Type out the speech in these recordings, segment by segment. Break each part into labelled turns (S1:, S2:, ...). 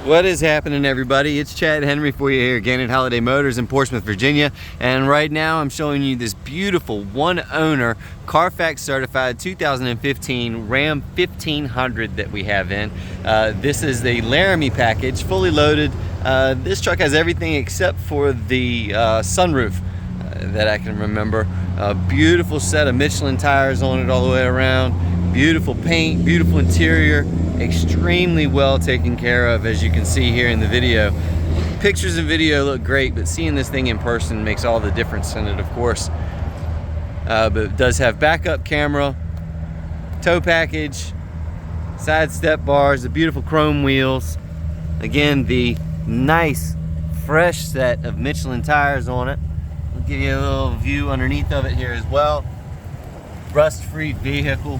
S1: What is happening, everybody? It's Chad Henry for you here again at Holiday Motors in Portsmouth, Virginia. And right now I'm showing you this beautiful one-owner CARFAX Certified 2015 Ram 1500 that we have in. This is the Laramie package, fully loaded. This truck has everything except for the sunroof that I can remember. A beautiful set of Michelin tires on it all the way around. Beautiful paint, beautiful interior. Extremely well taken care of, as you can see here in the video. Pictures and video look great, but seeing this thing in person makes all the difference in it, of course. But it does have backup camera, tow package, side step bars, the beautiful chrome wheels. Again, the nice fresh set of Michelin tires on it. I'll give you a little view underneath of it here as well. Rust-free vehicle.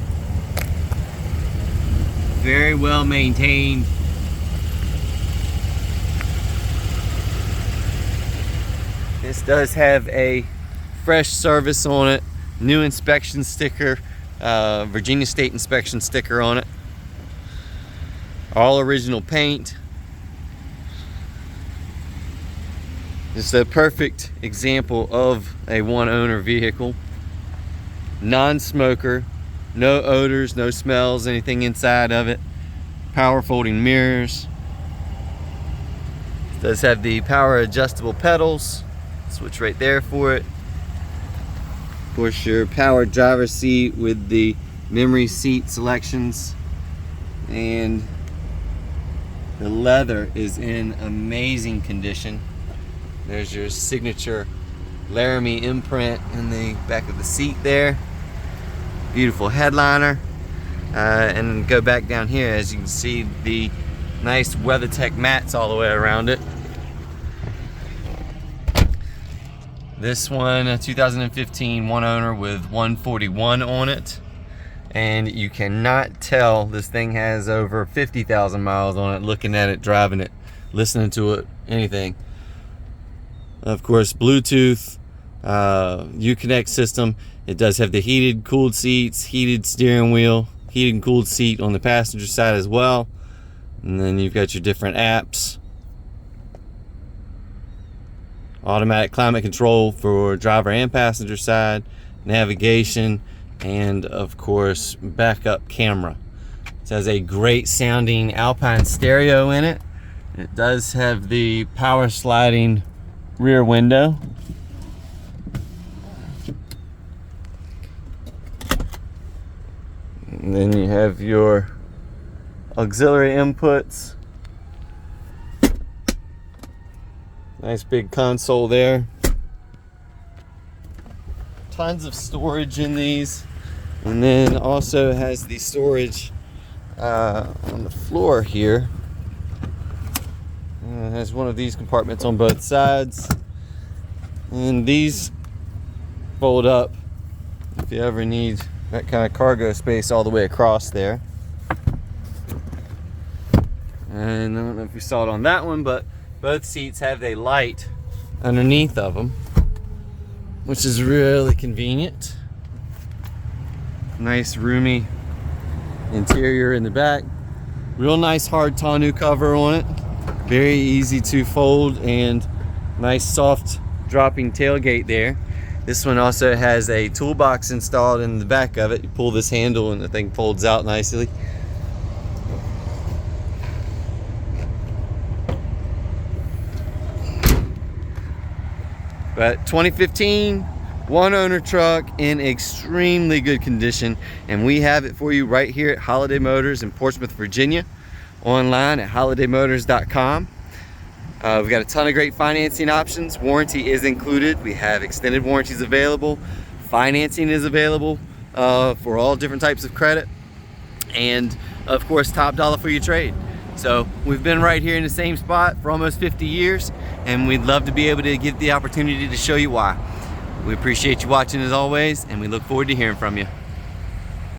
S1: Very well maintained. This does have a fresh service on it, new inspection sticker, Virginia State inspection sticker on it. All original paint. It's a perfect example of a one-owner vehicle. Non-smoker. No odors, no smells, anything inside of it. Power folding mirrors. It does have the power adjustable pedals. Switch right there for it. Of course, your power driver's seat with the memory seat selections. And the leather is in amazing condition. There's your signature Laramie imprint in the back of the seat there. Beautiful headliner, and go back down here, as you can see, the nice Weathertech mats all the way around it. This one, 2015 one owner with 141 on it, and you cannot tell this thing has over 50,000 miles on it looking at it, driving it, listening to it, anything. Of course, Bluetooth, Uconnect system. It does have the heated, cooled seats, heated steering wheel, heated and cooled seat on the passenger side as well. And then you've got your different apps. Automatic climate control for driver and passenger side, navigation, and of course, backup camera. It has a great sounding Alpine stereo in it. It does have the power sliding rear window. And then you have your auxiliary inputs. Nice big console there. Tons of storage in these. And then also has the storage on the floor here. It has one of these compartments on both sides. And these fold up if you ever need that kind of cargo space all the way across there. And I don't know if you saw it on that one, but both seats have a light underneath of them, which is really convenient. Nice roomy interior in the back. Real nice hard tonneau cover on it. Very easy to fold, and nice soft dropping tailgate there. This one also has a toolbox installed in the back of it. You pull this handle and the thing folds out nicely. But 2015 one owner truck in extremely good condition, and we have it for you right here at Holiday Motors in Portsmouth, Virginia. Online at holidaymotors.com. We've got a ton of great financing options. Warranty is included. We have extended warranties available. Financing is available for all different types of credit. And of course, top dollar for your trade. So we've been right here in the same spot for almost 50 years, and we'd love to be able to give the opportunity to show you why. We appreciate you watching as always, and we look forward to hearing from you.